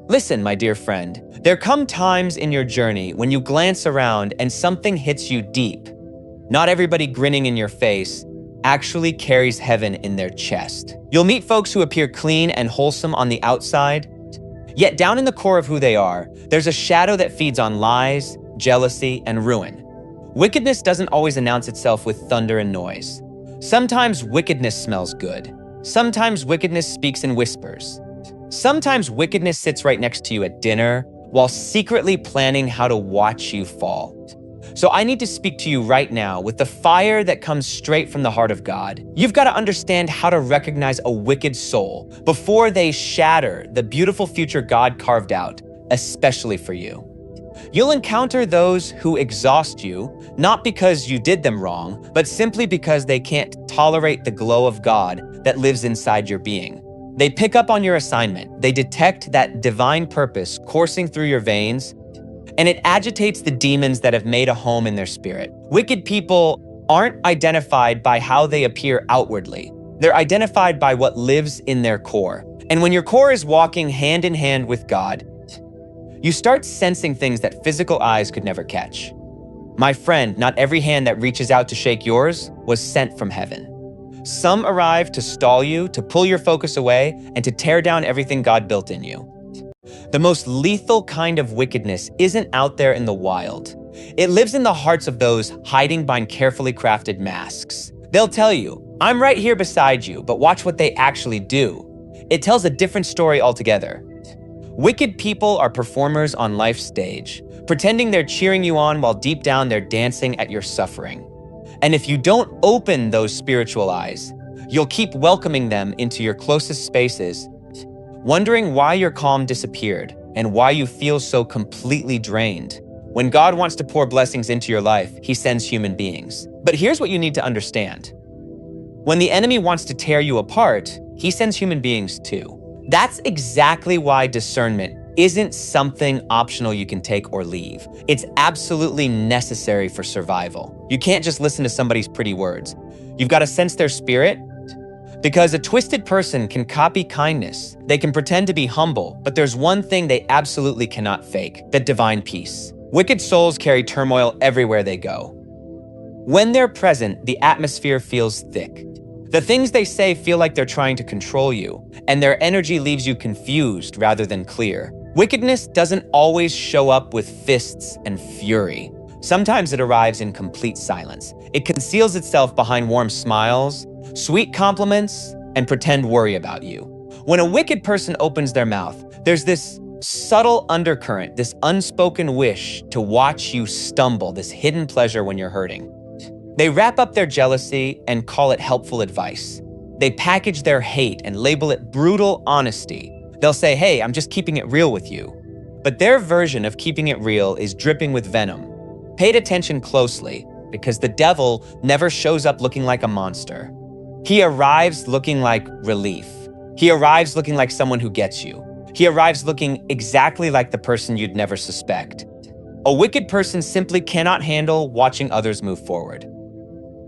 Listen, my dear friend, there come times in your journey when you glance around and something hits you deep. Not everybody grinning in your face actually carries heaven in their chest. You'll meet folks who appear clean and wholesome on the outside, yet down in the core of who they are, there's a shadow that feeds on lies, jealousy, and ruin. Wickedness doesn't always announce itself with thunder and noise. Sometimes wickedness smells good. Sometimes wickedness speaks in whispers. Sometimes wickedness sits right next to you at dinner while secretly planning how to watch you fall. So I need to speak to you right now with the fire that comes straight from the heart of God. You've got to understand how to recognize a wicked soul before they shatter the beautiful future God carved out, especially for you. You'll encounter those who exhaust you, not because you did them wrong, but simply because they can't tolerate the glow of God that lives inside your being. They pick up on your assignment. They detect that divine purpose coursing through your veins, and it agitates the demons that have made a home in their spirit. Wicked people aren't identified by how they appear outwardly. They're identified by what lives in their core. And when your core is walking hand in hand with God, you start sensing things that physical eyes could never catch. My friend, not every hand that reaches out to shake yours was sent from heaven. Some arrive to stall you, to pull your focus away, and to tear down everything God built in you. The most lethal kind of wickedness isn't out there in the wild. It lives in the hearts of those hiding behind carefully crafted masks. They'll tell you, I'm right here beside you, but watch what they actually do. It tells a different story altogether. Wicked people are performers on life's stage, pretending they're cheering you on while deep down they're dancing at your suffering. And if you don't open those spiritual eyes, you'll keep welcoming them into your closest spaces, wondering why your calm disappeared and why you feel so completely drained. When God wants to pour blessings into your life, He sends human beings. But here's what you need to understand. When the enemy wants to tear you apart, he sends human beings too. That's exactly why discernment isn't something optional you can take or leave. It's absolutely necessary for survival. You can't just listen to somebody's pretty words. You've got to sense their spirit, because a twisted person can copy kindness. They can pretend to be humble, but there's one thing they absolutely cannot fake: the divine peace. Wicked souls carry turmoil everywhere they go. When they're present, the atmosphere feels thick. The things they say feel like they're trying to control you, and their energy leaves you confused rather than clear. Wickedness doesn't always show up with fists and fury. Sometimes it arrives in complete silence. It conceals itself behind warm smiles, sweet compliments, and pretend worry about you. When a wicked person opens their mouth, there's this subtle undercurrent, this unspoken wish to watch you stumble, this hidden pleasure when you're hurting. They wrap up their jealousy and call it helpful advice. They package their hate and label it brutal honesty. They'll say, hey, I'm just keeping it real with you. But their version of keeping it real is dripping with venom. Pay attention closely, because the devil never shows up looking like a monster. He arrives looking like relief. He arrives looking like someone who gets you. He arrives looking exactly like the person you'd never suspect. A wicked person simply cannot handle watching others move forward.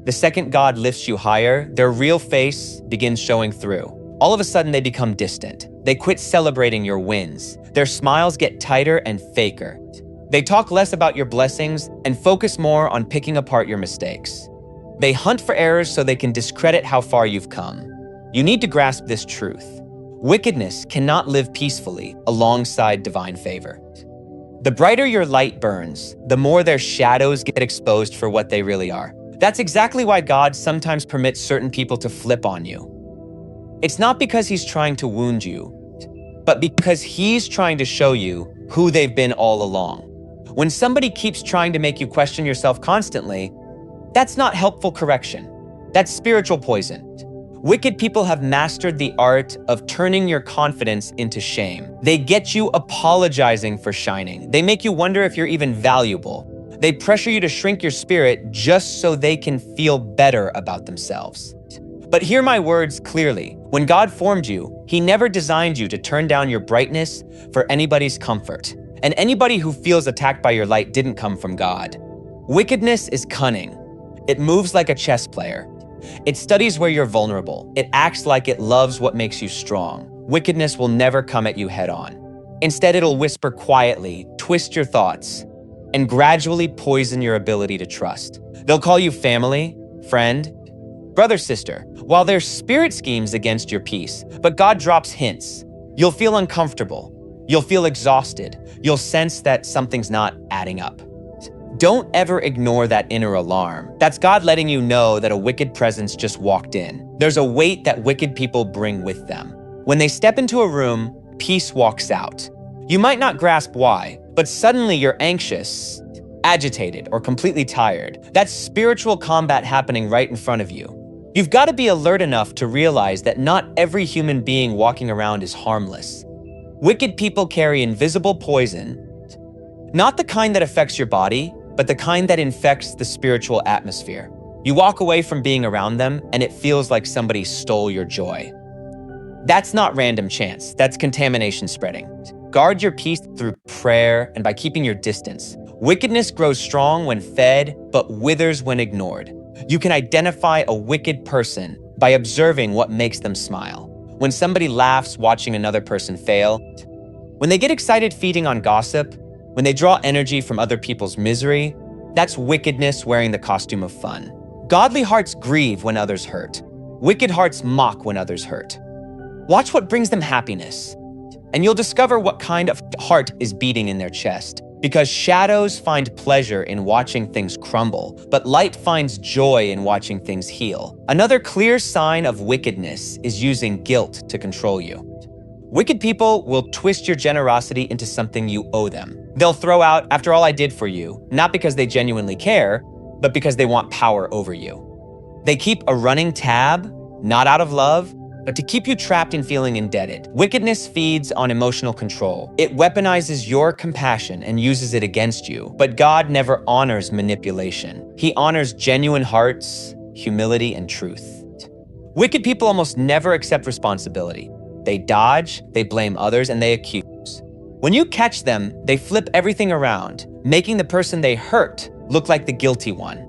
The second God lifts you higher, their real face begins showing through. All of a sudden, they become distant. They quit celebrating your wins. Their smiles get tighter and faker. They talk less about your blessings and focus more on picking apart your mistakes. They hunt for errors so they can discredit how far you've come. You need to grasp this truth. Wickedness cannot live peacefully alongside divine favor. The brighter your light burns, the more their shadows get exposed for what they really are. That's exactly why God sometimes permits certain people to flip on you. It's not because He's trying to wound you, but because He's trying to show you who they've been all along. When somebody keeps trying to make you question yourself constantly, that's not helpful correction. That's spiritual poison. Wicked people have mastered the art of turning your confidence into shame. They get you apologizing for shining. They make you wonder if you're even valuable. They pressure you to shrink your spirit just so they can feel better about themselves. But hear my words clearly. When God formed you, He never designed you to turn down your brightness for anybody's comfort. And anybody who feels attacked by your light didn't come from God. Wickedness is cunning. It moves like a chess player. It studies where you're vulnerable. It acts like it loves what makes you strong. Wickedness will never come at you head on. Instead, it'll whisper quietly, twist your thoughts, and gradually poison your ability to trust. They'll call you family, friend, brother, sister, while there's spirit schemes against your peace, but God drops hints. You'll feel uncomfortable. You'll feel exhausted. You'll sense that something's not adding up. Don't ever ignore that inner alarm. That's God letting you know that a wicked presence just walked in. There's a weight that wicked people bring with them. When they step into a room, peace walks out. You might not grasp why, but suddenly you're anxious, agitated, or completely tired. That's spiritual combat happening right in front of you. You've got to be alert enough to realize that not every human being walking around is harmless. Wicked people carry invisible poison, not the kind that affects your body, but the kind that infects the spiritual atmosphere. You walk away from being around them, and it feels like somebody stole your joy. That's not random chance. That's contamination spreading. Guard your peace through prayer and by keeping your distance. Wickedness grows strong when fed, but withers when ignored. You can identify a wicked person by observing what makes them smile. When somebody laughs watching another person fail, when they get excited feeding on gossip, when they draw energy from other people's misery, that's wickedness wearing the costume of fun. Godly hearts grieve when others hurt. Wicked hearts mock when others hurt. Watch what brings them happiness, and you'll discover what kind of heart is beating in their chest. Because shadows find pleasure in watching things crumble, but light finds joy in watching things heal. Another clear sign of wickedness is using guilt to control you. Wicked people will twist your generosity into something you owe them. They'll throw out, "After all I did for you," not because they genuinely care, but because they want power over you. They keep a running tab, not out of love, but to keep you trapped in feeling indebted. Wickedness feeds on emotional control. It weaponizes your compassion and uses it against you. But God never honors manipulation. He honors genuine hearts, humility, and truth. Wicked people almost never accept responsibility. They dodge, they blame others, and they accuse. When you catch them, they flip everything around, making the person they hurt look like the guilty one.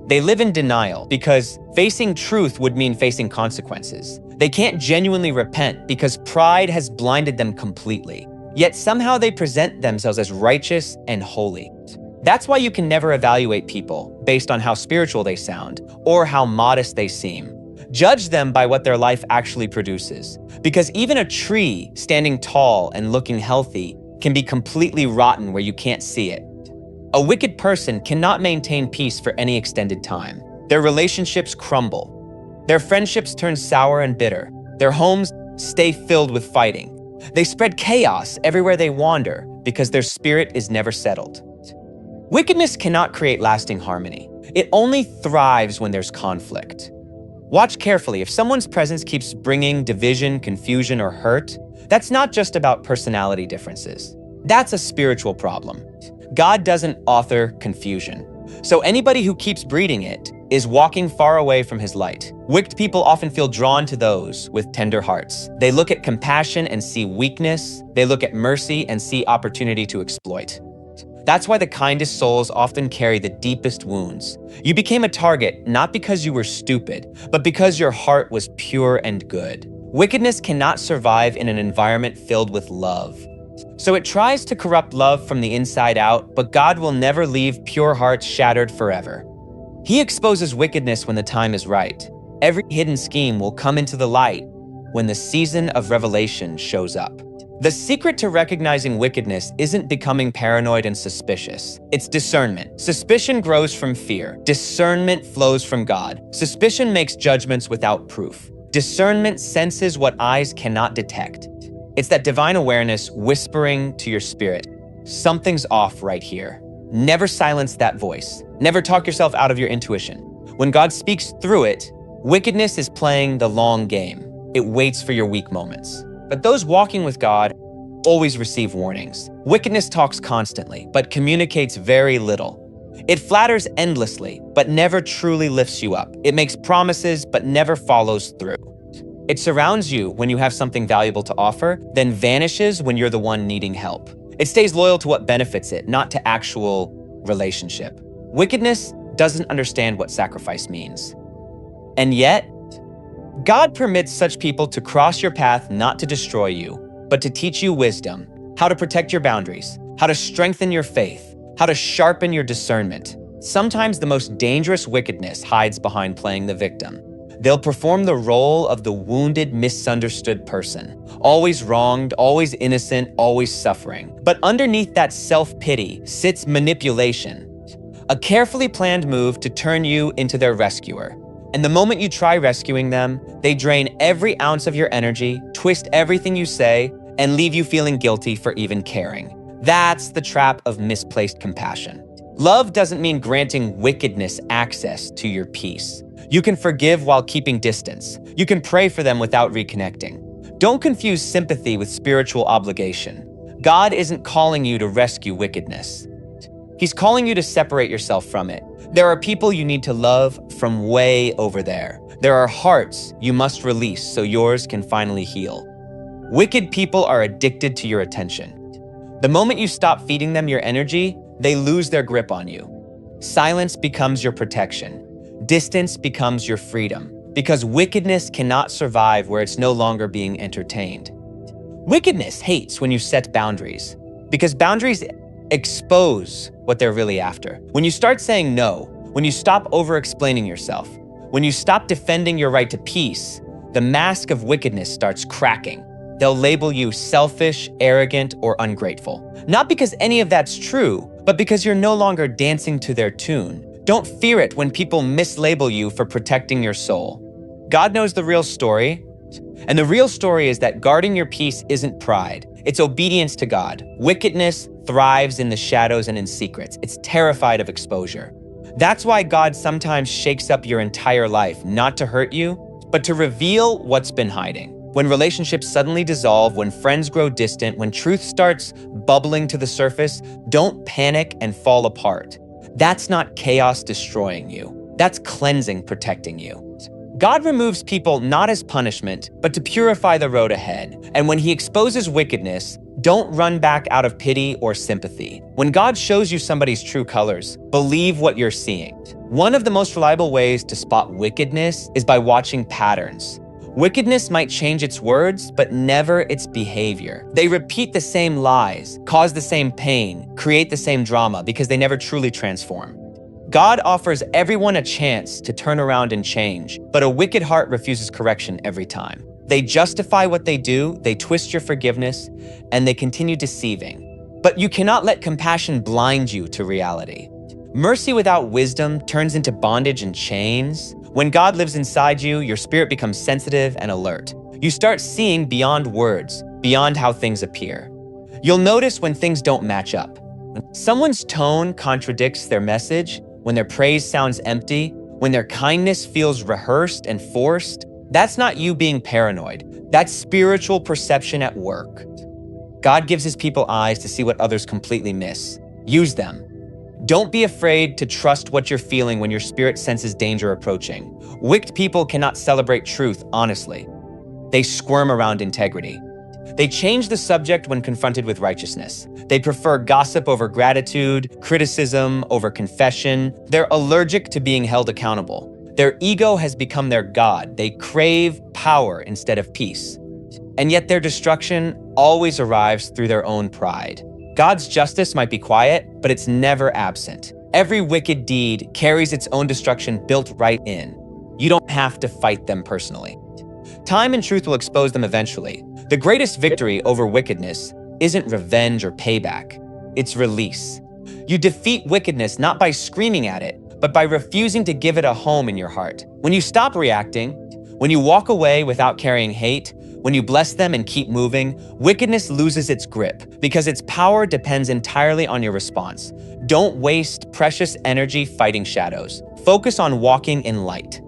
They live in denial because facing truth would mean facing consequences. They can't genuinely repent because pride has blinded them completely. Yet somehow they present themselves as righteous and holy. That's why you can never evaluate people based on how spiritual they sound or how modest they seem. Judge them by what their life actually produces. Because even a tree standing tall and looking healthy can be completely rotten where you can't see it. A wicked person cannot maintain peace for any extended time. Their relationships crumble. Their friendships turn sour and bitter. Their homes stay filled with fighting. They spread chaos everywhere they wander because their spirit is never settled. Wickedness cannot create lasting harmony. It only thrives when there's conflict. Watch carefully. If someone's presence keeps bringing division, confusion, or hurt, that's not just about personality differences. That's a spiritual problem. God doesn't author confusion. So anybody who keeps breeding it is walking far away from his light. Wicked people often feel drawn to those with tender hearts. They look at compassion and see weakness. They look at mercy and see opportunity to exploit. That's why the kindest souls often carry the deepest wounds. You became a target not because you were stupid, but because your heart was pure and good. Wickedness cannot survive in an environment filled with love. So it tries to corrupt love from the inside out, but God will never leave pure hearts shattered forever. He exposes wickedness when the time is right. Every hidden scheme will come into the light when the season of revelation shows up. The secret to recognizing wickedness isn't becoming paranoid and suspicious. It's discernment. Suspicion grows from fear. Discernment flows from God. Suspicion makes judgments without proof. Discernment senses what eyes cannot detect. It's that divine awareness whispering to your spirit, something's off right here. Never silence that voice. Never talk yourself out of your intuition. When God speaks through it, wickedness is playing the long game. It waits for your weak moments. But those walking with God always receive warnings. Wickedness talks constantly, but communicates very little. It flatters endlessly, but never truly lifts you up. It makes promises, but never follows through. It surrounds you when you have something valuable to offer, then vanishes when you're the one needing help. It stays loyal to what benefits it, not to actual relationship. Wickedness doesn't understand what sacrifice means. And yet, God permits such people to cross your path not to destroy you, but to teach you wisdom. how to protect your boundaries, how to strengthen your faith, how to sharpen your discernment. Sometimes the most dangerous wickedness hides behind playing the victim. They'll perform the role of the wounded, misunderstood person, always wronged, always innocent, always suffering. But underneath that self-pity sits manipulation, a carefully planned move to turn you into their rescuer. And the moment you try rescuing them, they drain every ounce of your energy, twist everything you say, and leave you feeling guilty for even caring. That's the trap of misplaced compassion. Love doesn't mean granting wickedness access to your peace. You can forgive while keeping distance. You can pray for them without reconnecting. Don't confuse sympathy with spiritual obligation. God isn't calling you to rescue wickedness. He's calling you to separate yourself from it. There are people you need to love from way over there. There are hearts you must release so yours can finally heal. Wicked people are addicted to your attention. The moment you stop feeding them your energy, they lose their grip on you. Silence becomes your protection. Distance becomes your freedom, because wickedness cannot survive where it's no longer being entertained. Wickedness hates when you set boundaries, because boundaries expose what they're really after. When you start saying no, when you stop over-explaining yourself, when you stop defending your right to peace, the mask of wickedness starts cracking. They'll label you selfish, arrogant, or ungrateful. Not because any of that's true, but because you're no longer dancing to their tune. Don't fear it when people mislabel you for protecting your soul. God knows the real story, and the real story is that guarding your peace isn't pride. It's obedience to God. Wickedness thrives in the shadows and in secrets. It's terrified of exposure. That's why God sometimes shakes up your entire life, not to hurt you, but to reveal what's been hiding. When relationships suddenly dissolve, when friends grow distant, when truth starts bubbling to the surface, don't panic and fall apart. That's not chaos destroying you. That's cleansing protecting you. God removes people not as punishment, but to purify the road ahead. And when he exposes wickedness, don't run back out of pity or sympathy. When God shows you somebody's true colors, believe what you're seeing. One of the most reliable ways to spot wickedness is by watching patterns. Wickedness might change its words, but never its behavior. They repeat the same lies, cause the same pain, create the same drama because they never truly transform. God offers everyone a chance to turn around and change, but a wicked heart refuses correction every time. They justify what they do, they twist your forgiveness, and they continue deceiving. But you cannot let compassion blind you to reality. Mercy without wisdom turns into bondage and chains. When God lives inside you, your spirit becomes sensitive and alert. You start seeing beyond words, beyond how things appear. You'll notice when things don't match up. When someone's tone contradicts their message, when their praise sounds empty, when their kindness feels rehearsed and forced, that's not you being paranoid. That's spiritual perception at work. God gives his people eyes to see what others completely miss. Use them. Don't be afraid to trust what you're feeling when your spirit senses danger approaching. Wicked people cannot celebrate truth honestly. They squirm around integrity. They change the subject when confronted with righteousness. They prefer gossip over gratitude, criticism over confession. They're allergic to being held accountable. Their ego has become their god. They crave power instead of peace. And yet their destruction always arrives through their own pride. God's justice might be quiet, but it's never absent. Every wicked deed carries its own destruction built right in. You don't have to fight them personally. Time and truth will expose them eventually. The greatest victory over wickedness isn't revenge or payback. It's release. You defeat wickedness not by screaming at it, but by refusing to give it a home in your heart. When you stop reacting, when you walk away without carrying hate, when you bless them and keep moving, wickedness loses its grip because its power depends entirely on your response. Don't waste precious energy fighting shadows. Focus on walking in light.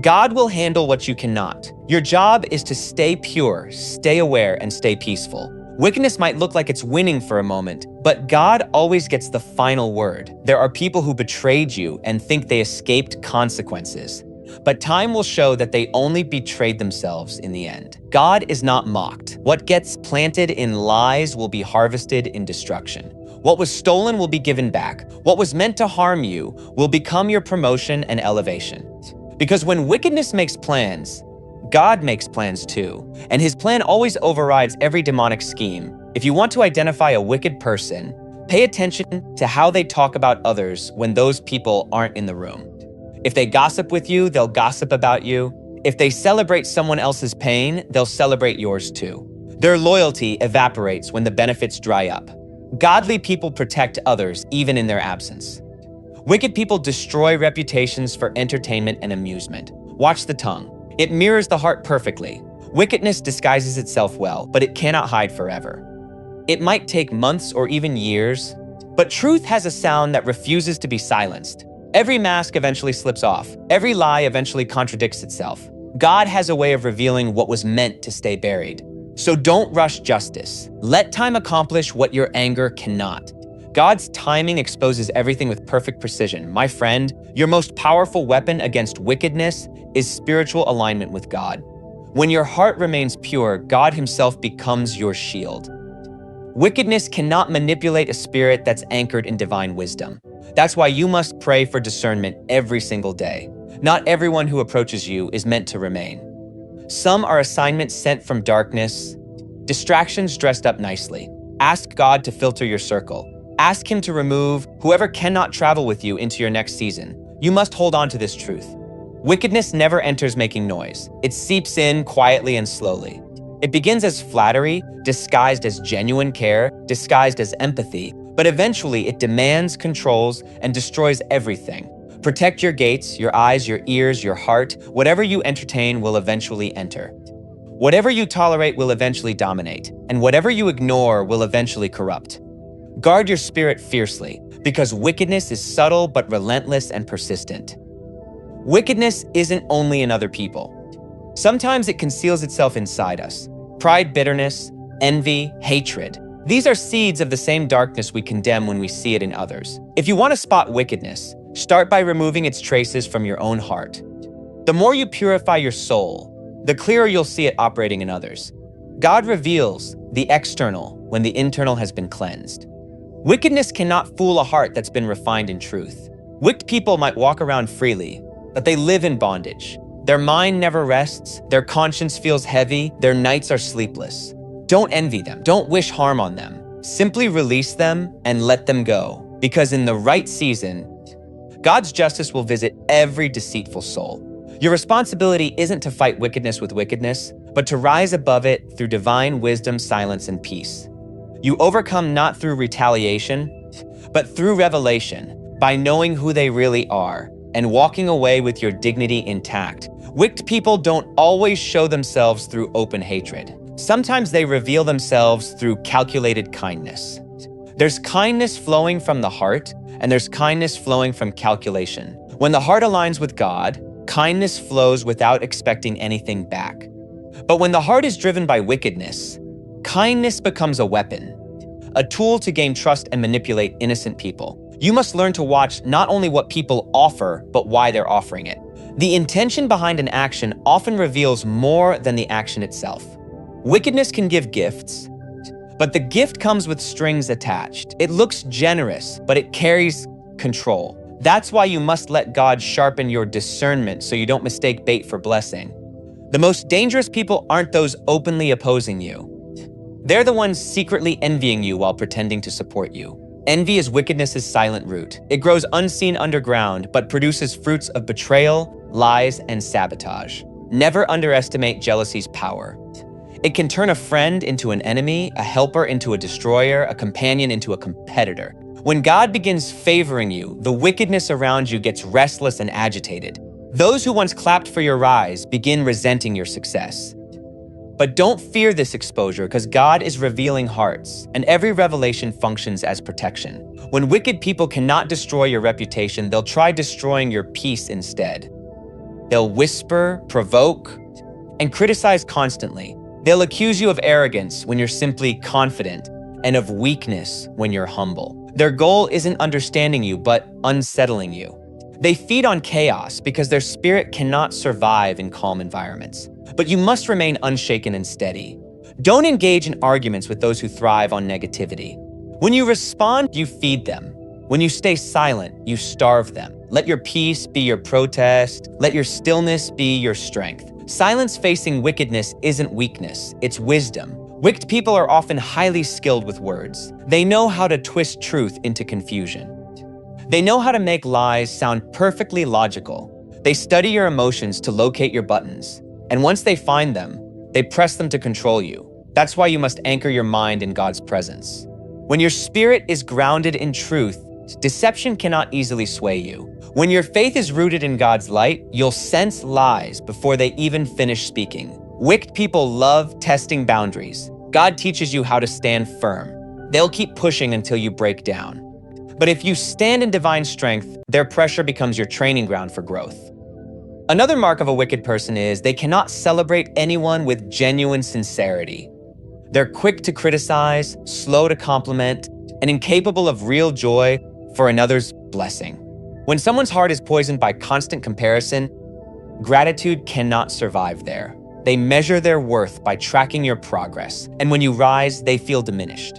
God will handle what you cannot. Your job is to stay pure, stay aware, and stay peaceful. Wickedness might look like it's winning for a moment, but God always gets the final word. There are people who betrayed you and think they escaped consequences. But time will show that they only betrayed themselves in the end. God is not mocked. What gets planted in lies will be harvested in destruction. What was stolen will be given back. What was meant to harm you will become your promotion and elevation. Because when wickedness makes plans, God makes plans too. And his plan always overrides every demonic scheme. If you want to identify a wicked person, pay attention to how they talk about others when those people aren't in the room. If they gossip with you, they'll gossip about you. If they celebrate someone else's pain, they'll celebrate yours too. Their loyalty evaporates when the benefits dry up. Godly people protect others even in their absence. Wicked people destroy reputations for entertainment and amusement. Watch the tongue. It mirrors the heart perfectly. Wickedness disguises itself well, but it cannot hide forever. It might take months or even years, but truth has a sound that refuses to be silenced. Every mask eventually slips off. Every lie eventually contradicts itself. God has a way of revealing what was meant to stay buried. So don't rush justice. Let time accomplish what your anger cannot. God's timing exposes everything with perfect precision. My friend, your most powerful weapon against wickedness is spiritual alignment with God. When your heart remains pure, God Himself becomes your shield. Wickedness cannot manipulate a spirit that's anchored in divine wisdom. That's why you must pray for discernment every single day. Not everyone who approaches you is meant to remain. Some are assignments sent from darkness, distractions dressed up nicely. Ask God to filter your circle. Ask Him to remove whoever cannot travel with you into your next season. You must hold on to this truth. Wickedness never enters making noise. It seeps in quietly and slowly. It begins as flattery, disguised as genuine care, disguised as empathy, but eventually it demands, controls, and destroys everything. Protect your gates, your eyes, your ears, your heart. Whatever you entertain will eventually enter. Whatever you tolerate will eventually dominate, and whatever you ignore will eventually corrupt. Guard your spirit fiercely, because wickedness is subtle but relentless and persistent. Wickedness isn't only in other people. Sometimes it conceals itself inside us. Pride, bitterness, envy, hatred. These are seeds of the same darkness we condemn when we see it in others. If you want to spot wickedness, start by removing its traces from your own heart. The more you purify your soul, the clearer you'll see it operating in others. God reveals the external when the internal has been cleansed. Wickedness cannot fool a heart that's been refined in truth. Wicked people might walk around freely, but they live in bondage. Their mind never rests, their conscience feels heavy, their nights are sleepless. Don't envy them, don't wish harm on them. Simply release them and let them go, because in the right season, God's justice will visit every deceitful soul. Your responsibility isn't to fight wickedness with wickedness, but to rise above it through divine wisdom, silence, and peace. You overcome not through retaliation, but through revelation, by knowing who they really are and walking away with your dignity intact. Wicked people don't always show themselves through open hatred. Sometimes they reveal themselves through calculated kindness. There's kindness flowing from the heart, and there's kindness flowing from calculation. When the heart aligns with God, kindness flows without expecting anything back. But when the heart is driven by wickedness, kindness becomes a weapon, a tool to gain trust and manipulate innocent people. You must learn to watch not only what people offer, but why they're offering it. The intention behind an action often reveals more than the action itself. Wickedness can give gifts, but the gift comes with strings attached. It looks generous, but it carries control. That's why you must let God sharpen your discernment so you don't mistake bait for blessing. The most dangerous people aren't those openly opposing you. They're the ones secretly envying you while pretending to support you. Envy is wickedness's silent root. It grows unseen underground, but produces fruits of betrayal, lies, and sabotage. Never underestimate jealousy's power. It can turn a friend into an enemy, a helper into a destroyer, a companion into a competitor. When God begins favoring you, the wickedness around you gets restless and agitated. Those who once clapped for your rise begin resenting your success. But don't fear this exposure, because God is revealing hearts, and every revelation functions as protection. When wicked people cannot destroy your reputation, they'll try destroying your peace instead. They'll whisper, provoke, and criticize constantly. They'll accuse you of arrogance when you're simply confident, and of weakness when you're humble. Their goal isn't understanding you, but unsettling you. They feed on chaos because their spirit cannot survive in calm environments. But you must remain unshaken and steady. Don't engage in arguments with those who thrive on negativity. When you respond, you feed them. When you stay silent, you starve them. Let your peace be your protest. Let your stillness be your strength. Silence facing wickedness isn't weakness, it's wisdom. Wicked people are often highly skilled with words. They know how to twist truth into confusion. They know how to make lies sound perfectly logical. They study your emotions to locate your buttons. And once they find them, they press them to control you. That's why you must anchor your mind in God's presence. When your spirit is grounded in truth, deception cannot easily sway you. When your faith is rooted in God's light, you'll sense lies before they even finish speaking. Wicked people love testing boundaries. God teaches you how to stand firm. They'll keep pushing until you break down. But if you stand in divine strength, their pressure becomes your training ground for growth. Another mark of a wicked person is they cannot celebrate anyone with genuine sincerity. They're quick to criticize, slow to compliment, and incapable of real joy for another's blessing. When someone's heart is poisoned by constant comparison, gratitude cannot survive there. They measure their worth by tracking your progress, and when you rise, they feel diminished.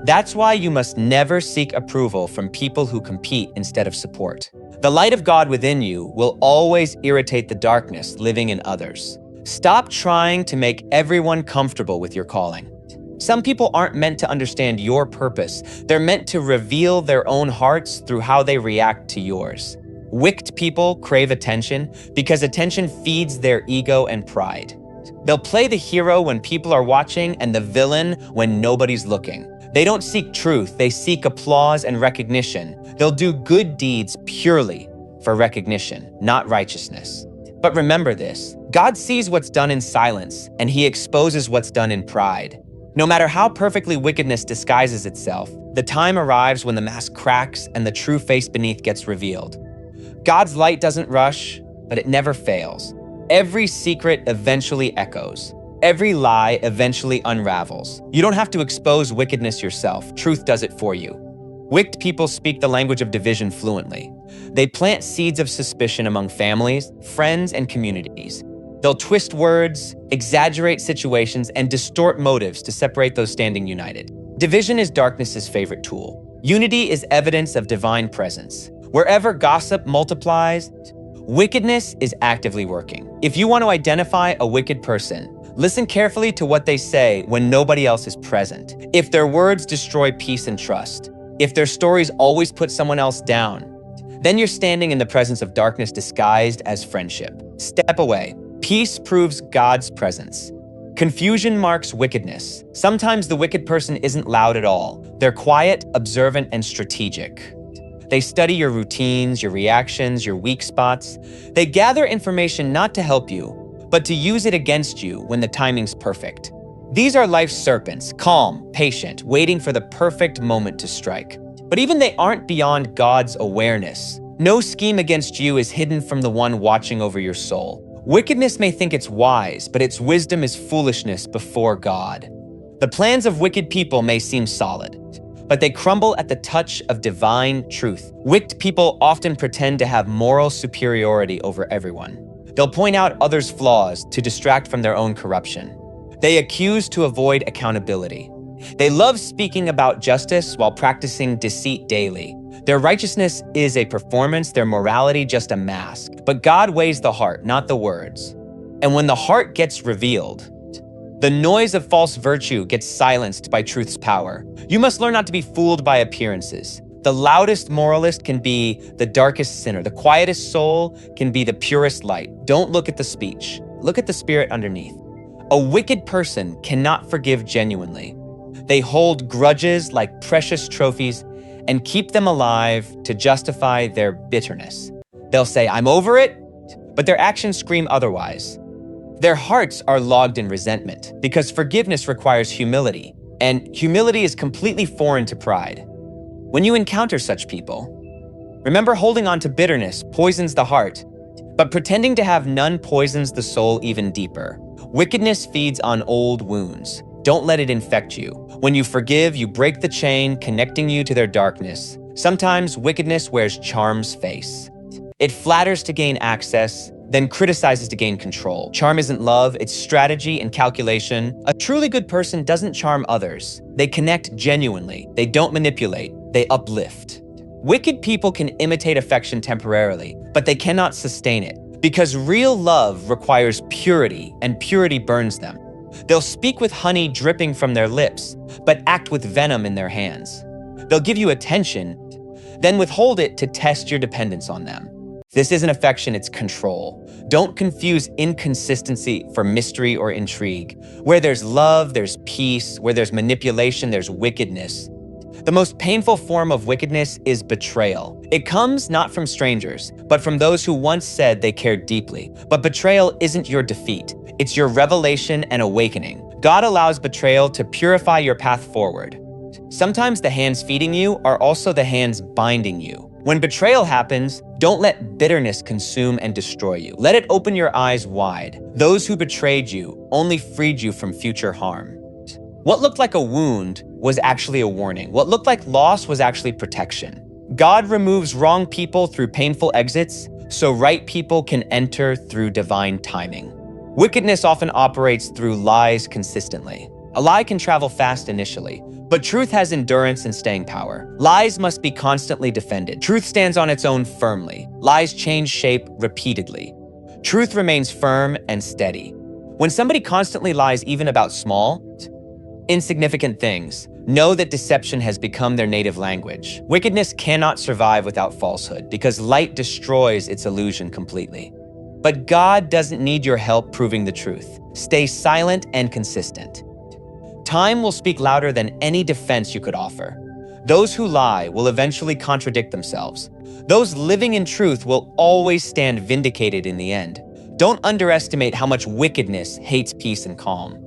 That's why you must never seek approval from people who compete instead of support. The light of God within you will always irritate the darkness living in others. Stop trying to make everyone comfortable with your calling. Some people aren't meant to understand your purpose. They're meant to reveal their own hearts through how they react to yours. Wicked people crave attention because attention feeds their ego and pride. They'll play the hero when people are watching and the villain when nobody's looking. They don't seek truth, they seek applause and recognition. They'll do good deeds purely for recognition, not righteousness. But remember this, God sees what's done in silence, and He exposes what's done in pride. No matter how perfectly wickedness disguises itself, the time arrives when the mask cracks and the true face beneath gets revealed. God's light doesn't rush, but it never fails. Every secret eventually echoes. Every lie eventually unravels. You don't have to expose wickedness yourself. Truth does it for you. Wicked people speak the language of division fluently. They plant seeds of suspicion among families, friends, and communities. They'll twist words, exaggerate situations, and distort motives to separate those standing united. Division is darkness's favorite tool. Unity is evidence of divine presence. Wherever gossip multiplies, wickedness is actively working. If you want to identify a wicked person, listen carefully to what they say when nobody else is present. If their words destroy peace and trust, if their stories always put someone else down, then you're standing in the presence of darkness disguised as friendship. Step away. Peace proves God's presence. Confusion marks wickedness. Sometimes the wicked person isn't loud at all. They're quiet, observant, and strategic. They study your routines, your reactions, your weak spots. They gather information not to help you, but to use it against you when the timing's perfect. These are life's serpents, calm, patient, waiting for the perfect moment to strike. But even they aren't beyond God's awareness. No scheme against you is hidden from the one watching over your soul. Wickedness may think it's wise, but its wisdom is foolishness before God. The plans of wicked people may seem solid, but they crumble at the touch of divine truth. Wicked people often pretend to have moral superiority over everyone. They'll point out others' flaws to distract from their own corruption. They accuse to avoid accountability. They love speaking about justice while practicing deceit daily. Their righteousness is a performance, their morality just a mask. But God weighs the heart, not the words. And when the heart gets revealed, the noise of false virtue gets silenced by truth's power. You must learn not to be fooled by appearances. The loudest moralist can be the darkest sinner. The quietest soul can be the purest light. Don't look at the speech. Look at the spirit underneath. A wicked person cannot forgive genuinely. They hold grudges like precious trophies and keep them alive to justify their bitterness. They'll say, "I'm over it," but their actions scream otherwise. Their hearts are logged in resentment because forgiveness requires humility, and humility is completely foreign to pride. When you encounter such people, remember holding on to bitterness poisons the heart, but pretending to have none poisons the soul even deeper. Wickedness feeds on old wounds. Don't let it infect you. When you forgive, you break the chain connecting you to their darkness. Sometimes wickedness wears charm's face. It flatters to gain access, then criticizes to gain control. Charm isn't love, it's strategy and calculation. A truly good person doesn't charm others. They connect genuinely. They don't manipulate, they uplift. Wicked people can imitate affection temporarily, but they cannot sustain it, because real love requires purity, and purity burns them. They'll speak with honey dripping from their lips, but act with venom in their hands. They'll give you attention, then withhold it to test your dependence on them. This isn't affection, it's control. Don't confuse inconsistency for mystery or intrigue. Where there's love, there's peace. Where there's manipulation, there's wickedness. The most painful form of wickedness is betrayal. It comes not from strangers, but from those who once said they cared deeply. But betrayal isn't your defeat. It's your revelation and awakening. God allows betrayal to purify your path forward. Sometimes the hands feeding you are also the hands binding you. When betrayal happens, don't let bitterness consume and destroy you. Let it open your eyes wide. Those who betrayed you only freed you from future harm. What looked like a wound was actually a warning. What looked like loss was actually protection. God removes wrong people through painful exits, so right people can enter through divine timing. Wickedness often operates through lies consistently. A lie can travel fast initially, but truth has endurance and staying power. Lies must be constantly defended. Truth stands on its own firmly. Lies change shape repeatedly. Truth remains firm and steady. When somebody constantly lies even about small, insignificant things, know that deception has become their native language. Wickedness cannot survive without falsehood because light destroys its illusion completely. But God doesn't need your help proving the truth. Stay silent and consistent. Time will speak louder than any defense you could offer. Those who lie will eventually contradict themselves. Those living in truth will always stand vindicated in the end. Don't underestimate how much wickedness hates peace and calm.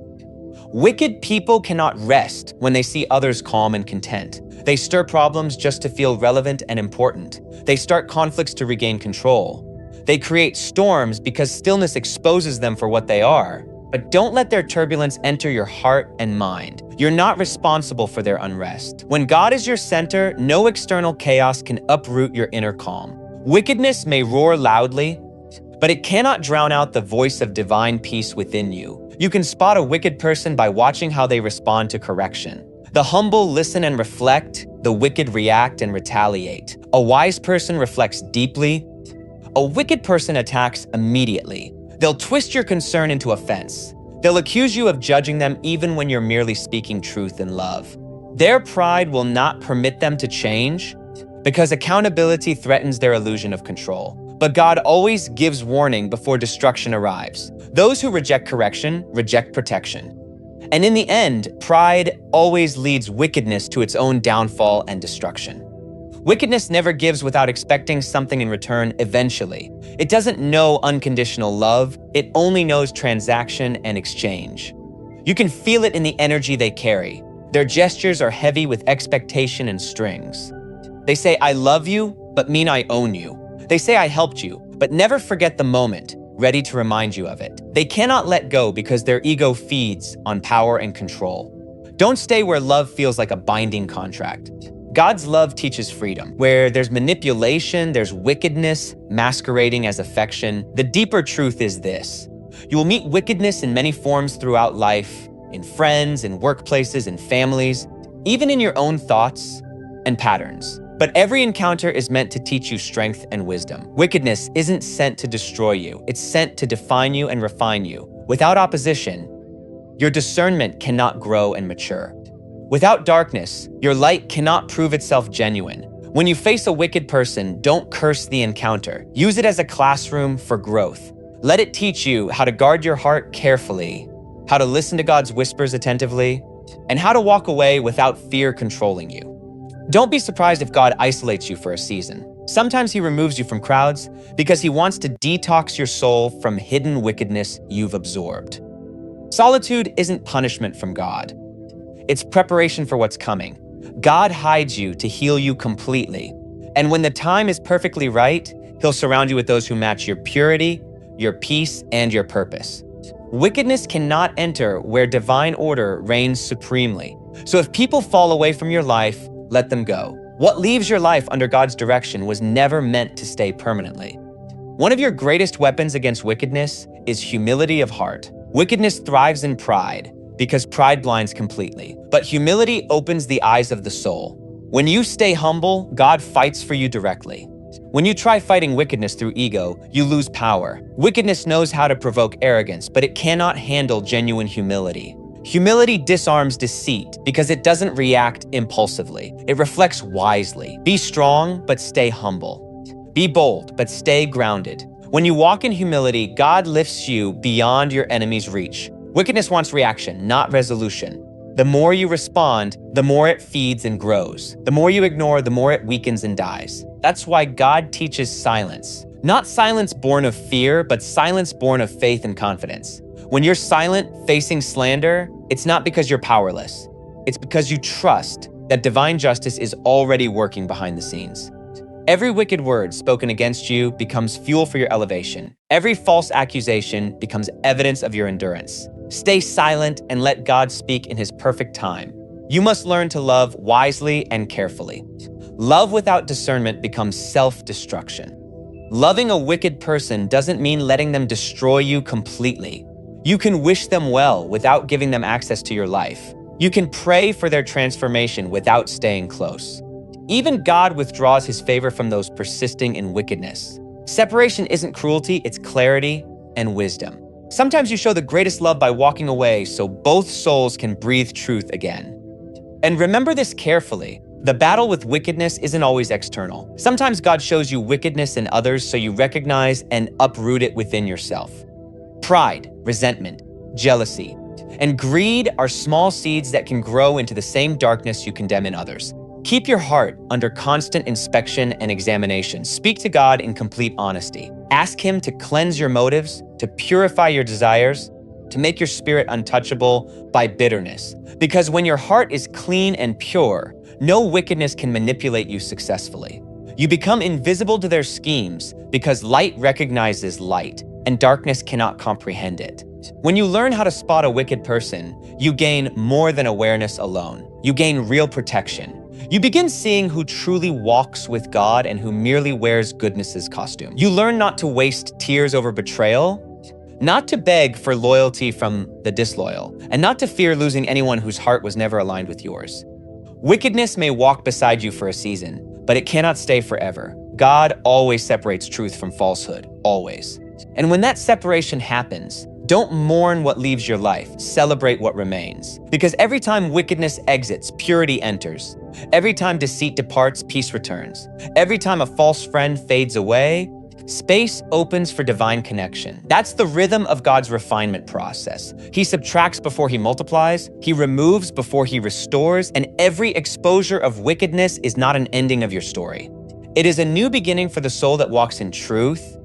Wicked people cannot rest when they see others calm and content. They stir problems just to feel relevant and important. They start conflicts to regain control. They create storms because stillness exposes them for what they are. But don't let their turbulence enter your heart and mind. You're not responsible for their unrest. When God is your center, no external chaos can uproot your inner calm. Wickedness may roar loudly, but it cannot drown out the voice of divine peace within you. You can spot a wicked person by watching how they respond to correction. The humble listen and reflect, the wicked react and retaliate. A wise person reflects deeply. A wicked person attacks immediately. They'll twist your concern into offense. They'll accuse you of judging them even when you're merely speaking truth in love. Their pride will not permit them to change because accountability threatens their illusion of control. But God always gives warning before destruction arrives. Those who reject correction reject protection. And in the end, pride always leads wickedness to its own downfall and destruction. Wickedness never gives without expecting something in return eventually. It doesn't know unconditional love, it only knows transaction and exchange. You can feel it in the energy they carry. Their gestures are heavy with expectation and strings. They say, "I love you," but mean I own you. They say, "I helped you," but never forget the moment, ready to remind you of it. They cannot let go because their ego feeds on power and control. Don't stay where love feels like a binding contract. God's love teaches freedom. Where there's manipulation, there's wickedness masquerading as affection. The deeper truth is this: you will meet wickedness in many forms throughout life, in friends, in workplaces, in families, even in your own thoughts and patterns. But every encounter is meant to teach you strength and wisdom. Wickedness isn't sent to destroy you. It's sent to define you and refine you. Without opposition, your discernment cannot grow and mature. Without darkness, your light cannot prove itself genuine. When you face a wicked person, don't curse the encounter. Use it as a classroom for growth. Let it teach you how to guard your heart carefully, how to listen to God's whispers attentively, and how to walk away without fear controlling you. Don't be surprised if God isolates you for a season. Sometimes He removes you from crowds because He wants to detox your soul from hidden wickedness you've absorbed. Solitude isn't punishment from God. It's preparation for what's coming. God hides you to heal you completely. And when the time is perfectly right, He'll surround you with those who match your purity, your peace, and your purpose. Wickedness cannot enter where divine order reigns supremely. So if people fall away from your life, let them go. What leaves your life under God's direction was never meant to stay permanently. One of your greatest weapons against wickedness is humility of heart. Wickedness thrives in pride because pride blinds completely. But humility opens the eyes of the soul. When you stay humble, God fights for you directly. When you try fighting wickedness through ego, you lose power. Wickedness knows how to provoke arrogance, but it cannot handle genuine humility. Humility disarms deceit because it doesn't react impulsively. It reflects wisely. Be strong, but stay humble. Be bold, but stay grounded. When you walk in humility, God lifts you beyond your enemy's reach. Wickedness wants reaction, not resolution. The more you respond, the more it feeds and grows. The more you ignore, the more it weakens and dies. That's why God teaches silence. Not silence born of fear, but silence born of faith and confidence. When you're silent, facing slander, it's not because you're powerless. It's because you trust that divine justice is already working behind the scenes. Every wicked word spoken against you becomes fuel for your elevation. Every false accusation becomes evidence of your endurance. Stay silent and let God speak in His perfect time. You must learn to love wisely and carefully. Love without discernment becomes self-destruction. Loving a wicked person doesn't mean letting them destroy you completely. You can wish them well without giving them access to your life. You can pray for their transformation without staying close. Even God withdraws His favor from those persisting in wickedness. Separation isn't cruelty, it's clarity and wisdom. Sometimes you show the greatest love by walking away so both souls can breathe truth again. And remember this carefully. The battle with wickedness isn't always external. Sometimes God shows you wickedness in others so you recognize and uproot it within yourself. Pride, resentment, jealousy, and greed are small seeds that can grow into the same darkness you condemn in others. Keep your heart under constant inspection and examination. Speak to God in complete honesty. Ask Him to cleanse your motives, to purify your desires, to make your spirit untouchable by bitterness. Because when your heart is clean and pure, no wickedness can manipulate you successfully. You become invisible to their schemes because light recognizes light, and darkness cannot comprehend it. When you learn how to spot a wicked person, you gain more than awareness alone. You gain real protection. You begin seeing who truly walks with God and who merely wears goodness's costume. You learn not to waste tears over betrayal, not to beg for loyalty from the disloyal, and not to fear losing anyone whose heart was never aligned with yours. Wickedness may walk beside you for a season, but it cannot stay forever. God always separates truth from falsehood, always. And when that separation happens, don't mourn what leaves your life, celebrate what remains. Because every time wickedness exits, purity enters. Every time deceit departs, peace returns. Every time a false friend fades away, space opens for divine connection. That's the rhythm of God's refinement process. He subtracts before He multiplies, He removes before He restores, and every exposure of wickedness is not an ending of your story. It is a new beginning for the soul that walks in truth,